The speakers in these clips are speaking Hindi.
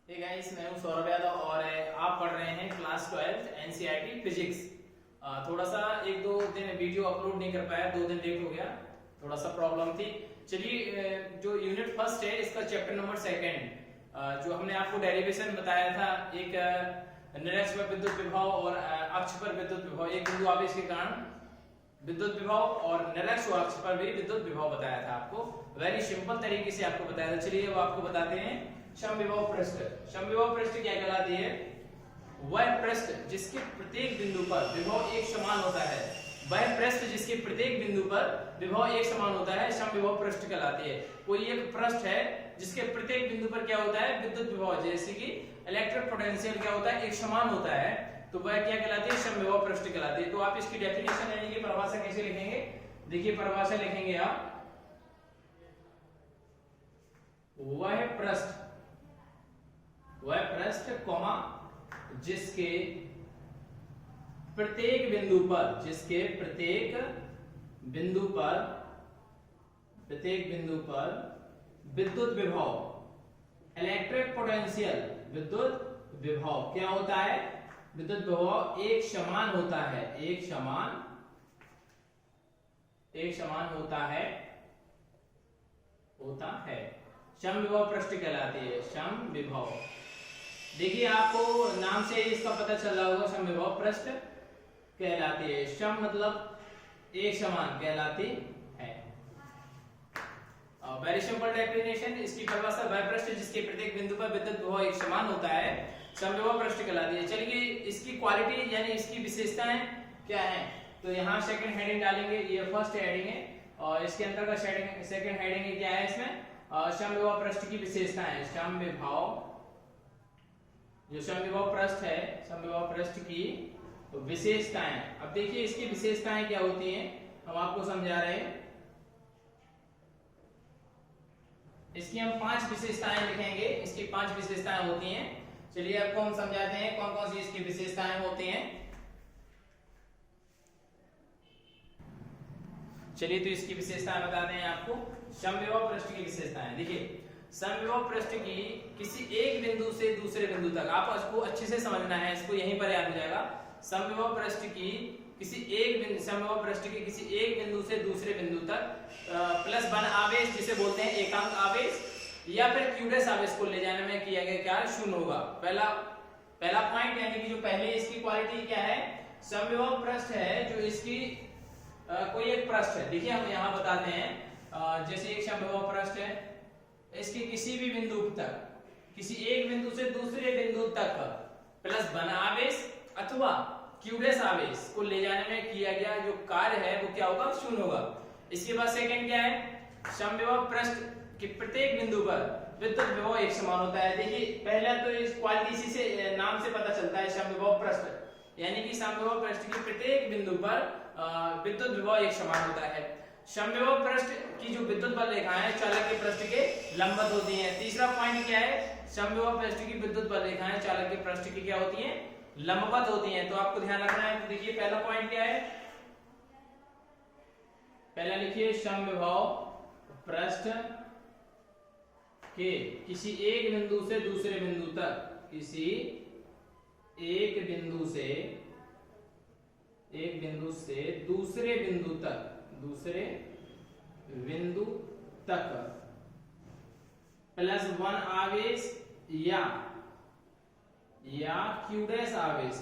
हे गाइस, मैं हूं सौरभ यादव और आप पढ़ रहे हैं क्लास 12 एनसीईआरटी फिजिक्स। थोड़ा सा एक दो दिन वीडियो अपलोड नहीं कर पाया, 2 दिन लेट हो गया, थोड़ा सा प्रॉब्लम थी। चलिए, जो यूनिट फर्स्ट है इसका चैप्टर नंबर 2 जो हमने आपको डेरिवेशन बताया था, एक निरक्ष पर विद्युत विभव और अक्ष पर विद्युत विभव, एक बिंदु आवेश के कारण विद्युत विभव और निरक्ष अक्ष पर भी विद्युत विभव बताया था आपको। वेरी सिंपल तरीके से आपको बताया था। चलिए अब आपको बताते हैं समविभव पृष्ठ। समविभव पृष्ठ क्या कहलाती है? वह पृष्ठ जिसके प्रत्येक बिंदु पर विभव एक समान होता है। वह पृष्ठ जिसके प्रत्येक बिंदु पर विभव एक समान होता है समविभव पृष्ठ कहलाती है। कोई एक पृष्ठ है जिसके प्रत्येक बिंदु पर क्या होता है? विद्युत विभव, जैसे कि इलेक्ट्रिक पोटेंशियल क्या होता है? एक समान होता है, तो वह क्या कहलाती है? समविभव पृष्ठ कहलाती है। तो आप इसकी डेफिनेशन यानी कि परिभाषा कैसे लिखेंगे? देखिए, परिभाषा लिखेंगे आप, वह पृष्ठ कॉमा जिसके प्रत्येक बिंदु पर विद्युत विभव, इलेक्ट्रिक पोटेंशियल, विद्युत विभव क्या होता है? विद्युत विभव एक समान होता है, एक समान होता है समविभव पृष्ठ कहलाती है। समविभव, देखिए आपको नाम से इसका पता चल रहा होगा, समविभव पृष्ठ कहलाती है। सम मतलब एक समान कहलाती है। वेरी सिंपल डेफिनेशन, इसकी परिभाषा वह पृष्ठ जिसके प्रत्येक बिंदु पर विद्युत विभव एक समान होता है समविभव पृष्ठ कहलाती है। चलिए, इसकी क्वालिटी यानी इसकी विशेषताएं क्या है, तो यहाँ सेकंड हेडिंग डालेंगे। ये फर्स्ट हेडिंग है और इसके अंदर का सेकंड हेडिंग क्या है? इसमें समविभव पृष्ठ की विशेषताएं। जो समविभव पृष्ठ है, समविभव पृष्ठ की विशेषताएं। अब देखिए इसकी विशेषताएं क्या होती हैं, हम आपको समझा रहे हैं। इसकी हम 5 विशेषताएं लिखेंगे। इसकी 5 विशेषताएं होती हैं। चलिए आपको हम समझाते हैं कौन कौन सी इसकी विशेषताएं होती हैं। चलिए, तो इसकी विशेषताएं बताते हैं आपको। समविभव पृष्ठ की विशेषताएं देखिए, समविभव पृष्ठ की किसी एक बिंदु से दूसरे बिंदु तक, आप इसको अच्छे से समझना है, इसको यहीं पर याद हो जाएगा। समविभव पृष्ठ की किसी एक बिंदु से दूसरे बिंदु तक +1 आवेश, जिसे बोलते हैं एकांक आवेश, या फिर क्यूडेस आवेश को ले जाने में किया गया क्या? शून्य होगा। पहला पॉइंट, यानी कि जो पहले इसकी क्वालिटी क्या है? समविभव पृष्ठ है जो इसकी कोई एक पृष्ठ है। देखिए हम यहाँ बताते हैं, जैसे एक समविभव पृष्ठ है, इसके किसी भी बिंदु तक, किसी एक बिंदु से दूसरे बिंदु तक +1 आवेश अथवा क्यूडेस आवेश को ले जाने में किया गया जो कार्य है वो क्या होगा? शून्य होगा। इसके बाद सेकंड क्या है? समविभव पृष्ठ के प्रत्येक बिंदु पर विद्युत विभव एक समान होता है। देखिए, पहला तो इस क्वालिटी इसी से नाम से पता चलता है, समविभव पृष्ठ, यानी कि समविभव पृष्ठ के प्रत्येक बिंदु पर विद्युत विभव एक समान होता है। समविभव पृष्ठ की जो विद्युत बल रेखाएं चालक पृष्ठ के लंबवत होती हैं। तीसरा पॉइंट क्या है? समविभव पृष्ठ की विद्युत बल रेखाएं चालक पृष्ठ की क्या होती हैं? लंबवत होती हैं। तो आपको ध्यान रखना है। तो देखिए पहला पॉइंट क्या है? पहला लिखिए, समविभव पृष्ठ के किसी एक बिंदु से दूसरे बिंदु तक, किसी एक बिंदु से दूसरे बिंदु तक +1 आवेश या क्यूडेस आवेश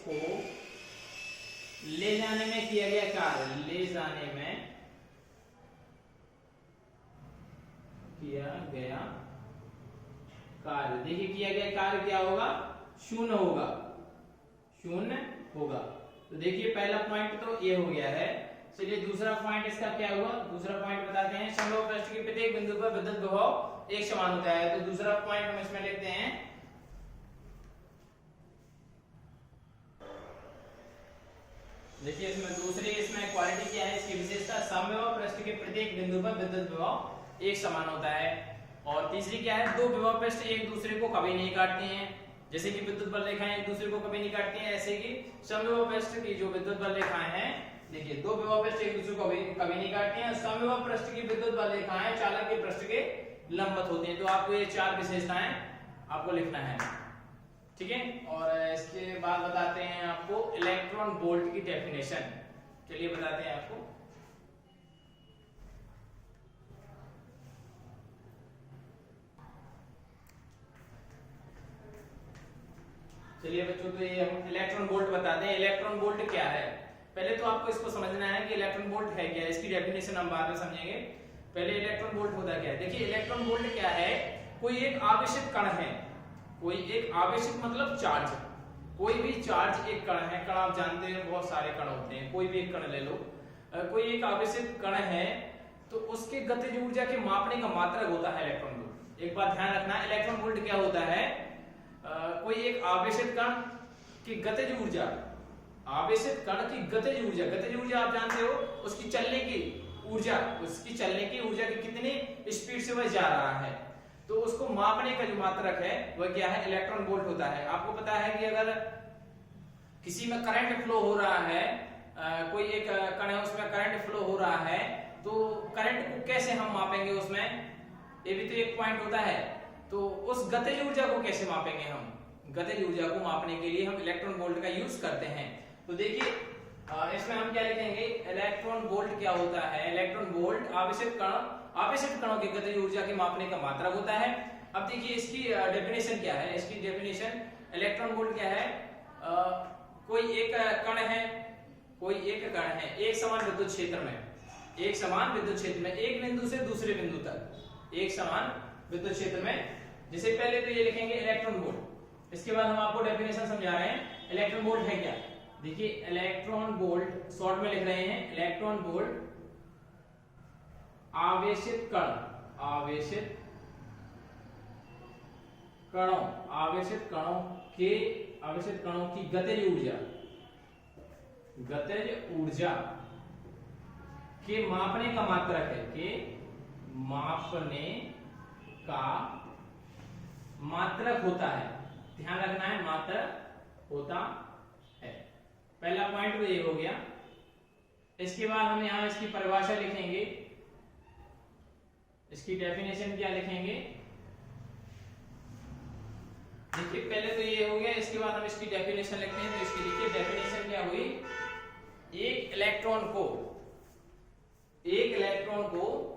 को ले जाने में किया गया कार्य, देखिए किया गया कार्य क्या होगा? शून्य होगा। तो देखिए पहला पॉइंट तो ये हो गया है। चलिए दूसरा पॉइंट इसका क्या हुआ? दूसरा पॉइंट बताते हैं, समविभव पृष्ठ के प्रत्येक बिंदु पर विद्युत विभव एक समान होता है। तो दूसरा पॉइंट हम इसमें लिखते हैं, देखिए इसमें क्वालिटी क्या है? इसकी विशेषता, समविभव पृष्ठ के प्रत्येक बिंदु पर विद्युत विभव एक समान होता है। और तीसरी क्या है? दो विभव पृष्ठ एक दूसरे को कभी नहीं काटते हैं, जैसे कि विद्युत बल रेखाएं एक दूसरे को कभी नहीं काटती हैं, ऐसे कि समविभव पृष्ठ की जो विद्युत बल रेखाएं हैं देखिए दो विभव पृष्ठ एक दूसरे को कभी नहीं काटते हैं। समविभव पृष्ठ की विद्युत बल रेखाएं चालक के पृष्ठ के लंबवत होती हैं। तो आपको ये 4 विशेषताएं आपको लिखना है, ठीक है। और इसके बाद बताते हैं आपको इलेक्ट्रॉन वोल्ट की डेफिनेशन। चलिए बताते हैं आपको। चलिए बच्चों, तो ये हम इलेक्ट्रॉन वोल्ट बताते हैं। इलेक्ट्रॉन वोल्ट क्या है, पहले तो आपको इसको समझना है कि इलेक्ट्रॉन वोल्ट है क्या। इसकी डेफिनेशन हम बाद में समझेंगे, पहले इलेक्ट्रॉन वोल्ट होता क्या है। देखिए इलेक्ट्रॉन वोल्ट क्या है, कोई एक आवेशित कण है, कोई एक आवेशित मतलब चार्ज, कोई भी चार्ज एक कण है। कण आप जानते हैं बहुत सारे कण होते हैं, कोई भी एक कण ले लो। कोई एक आवेशित कण है तो उसके गतिज ऊर्जा के मापने का मात्रक होता है इलेक्ट्रॉन वोल्ट। एक बात ध्यान रखना, इलेक्ट्रॉन वोल्ट क्या होता है, कोई एक आवेशित कण की गतिज ऊर्जा, आवेशित कण की गतिज ऊर्जा, गतिज ऊर्जा आप जानते हो उसकी चलने की ऊर्जा, उसकी चलने की ऊर्जा की कितनी स्पीड से वह जा रहा है, तो उसको मापने का जो मात्रक है वह क्या है, इलेक्ट्रॉन वोल्ट होता है। आपको पता है कि अगर किसी में करंट फ्लो हो रहा है, कोई एक कण है उसमें करंट फ्लो हो रहा है, तो करंट को कैसे हम मापेंगे, उसमें ये भी तो एक पॉइंट होता है। तो उस गतिज ऊर्जा को कैसे मापेंगे हम, गतिज ऊर्जा को मापने के लिए हम इलेक्ट्रॉन वोल्ट का यूज करते हैं। तो देखिए इसमें हम क्या लिखेंगे, इलेक्ट्रॉन वोल्ट क्या होता है, इलेक्ट्रॉन वोल्ट आवेशित कणों की गतिज ऊर्जा के मापने का मात्रक होता है। अब देखिए इसकी डेफिनेशन क्या है, इसकी डेफिनेशन इलेक्ट्रॉन वोल्ट क्या है, कोई एक कण है, कोई एक कण है एक समान विद्युत क्षेत्र में, एक समान विद्युत क्षेत्र में एक बिंदु से दूसरे बिंदु तक, एक समान विद्युत क्षेत्र में। जैसे पहले तो ये लिखेंगे इलेक्ट्रॉन वोल्ट, इसके बाद हम आपको डेफिनेशन समझा रहे हैं इलेक्ट्रॉन वोल्ट है क्या। देखिए इलेक्ट्रॉन वोल्ट शॉर्ट में लिख रहे हैं, इलेक्ट्रॉन वोल्ट आवेशित कण, आवेशित कणों, आवेशित कणों की गतिज ऊर्जा, गतिज ऊर्जा के मापने का मात्रक है, के मापने का मात्रक होता है। ध्यान रखना है, मात्रक होता है। पहला पॉइंट तो ये हो गया। इसके बाद हम यहां इसकी परिभाषा लिखेंगे, इसकी डेफिनेशन क्या लिखेंगे। देखिए पहले तो ये हो गया, इसके बाद हम इसकी डेफिनेशन लिखते हैं। तो इसकी देखिए डेफिनेशन क्या हुई, एक इलेक्ट्रॉन को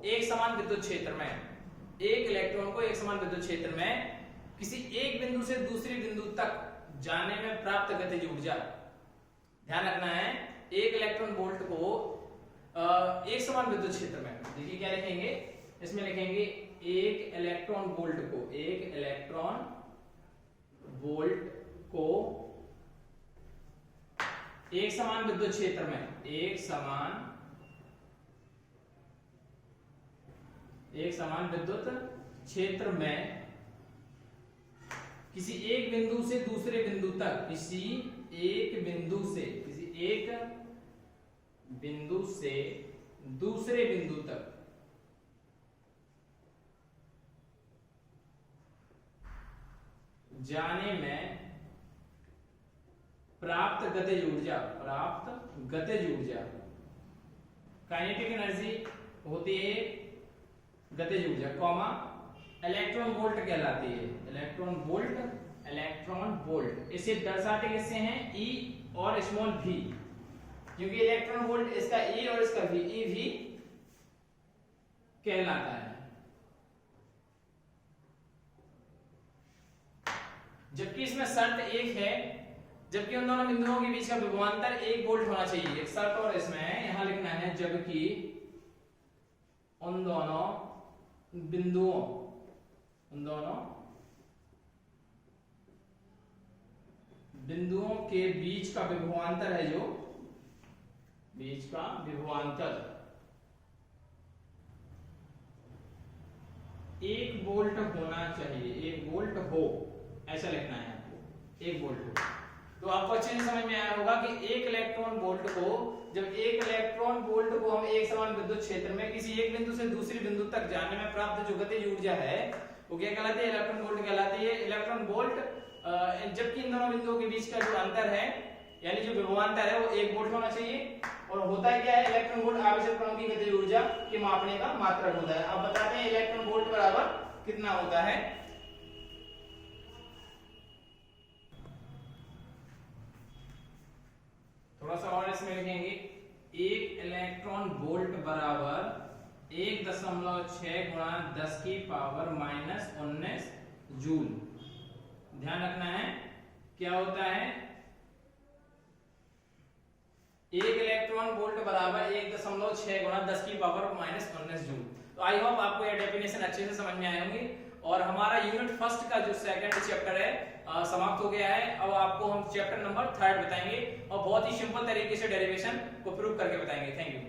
एक समान विद्युत क्षेत्र में, एक इलेक्ट्रॉन को एक समान विद्युत क्षेत्र में किसी एक बिंदु से दूसरे बिंदु तक जाने में प्राप्त गतिज ऊर्जा। ध्यान रखना है, एक इलेक्ट्रॉन वोल्ट को एक समान विद्युत क्षेत्र में, देखिए क्या लिखेंगे, इसमें लिखेंगे एक इलेक्ट्रॉन वोल्ट को, एक इलेक्ट्रॉन वोल्ट को एक समान विद्युत क्षेत्र में, एक समान विद्युत क्षेत्र में किसी एक बिंदु से दूसरे बिंदु तक, किसी एक बिंदु से दूसरे बिंदु तक जाने में प्राप्त गतिज ऊर्जा, काइनेटिक एनर्जी होती है गतिज ऊर्जा, कॉमा इलेक्ट्रॉन वोल्ट कहलाती है, इलेक्ट्रॉन वोल्ट। इसे दर्शाते किससे हैं, E और स्मॉल v, क्योंकि इलेक्ट्रॉन वोल्ट इसका E और इसका v, EV कहलाता है। जबकि इसमें शर्त एक है, जबकि उन दोनों बिंदुओं के बीच का विभवांतर 1 वोल्ट होना चाहिए, एक शर्त और इसमें यहां लिखना है, जबकि उन दोनों बिंदुओं के बीच का विभवांतर है, जो बीच का विभवांतर 1 वोल्ट होना चाहिए, 1 वोल्ट हो, ऐसा लिखना है आपको, 1 वोल्ट हो। तो आपको अच्छे से समझ में आया होगा कि एक इलेक्ट्रॉन वोल्ट को, जब एक इलेक्ट्रॉन वोल्ट को हम एक समान विद्युत क्षेत्र में किसी एक बिंदु से दूसरे बिंदु तक जाने में प्राप्त जो गतिज ऊर्जा है वो क्या कहलाती है, इलेक्ट्रॉन वोल्ट कहलाती है। इलेक्ट्रॉन वोल्ट जबकि इन दोनों बिंदुओं के बीच का जो अंतर है, यानी जो विभवांतर है, वो 1 वोल्ट होना चाहिए। और होता क्या है, इलेक्ट्रॉन वोल्ट आवेशित कणों की गतिज ऊर्जा के मापने का मात्रक होता है। अब बताते हैं इलेक्ट्रॉन वोल्ट बराबर कितना होता है। थोड़ा सा और इसमें लिखेंगे, 1 इलेक्ट्रॉन वोल्ट बराबर 1.6 गुणा 10 की पावर -19 जूल। ध्यान रखना है क्या होता है, 1 इलेक्ट्रॉन वोल्ट बराबर 1.6 गुणा 10 की पावर -19 जूल। तो आई होप आपको यह डेफिनेशन अच्छे से समझ में आए होंगे। और हमारा यूनिट फर्स्ट का जो सेकंड चैप्टर है समाप्त हो गया है। अब आपको हम चैप्टर नंबर 3 बताएंगे और बहुत ही सिंपल तरीके से डेरिवेशन को प्रूव करके बताएंगे। Thank you.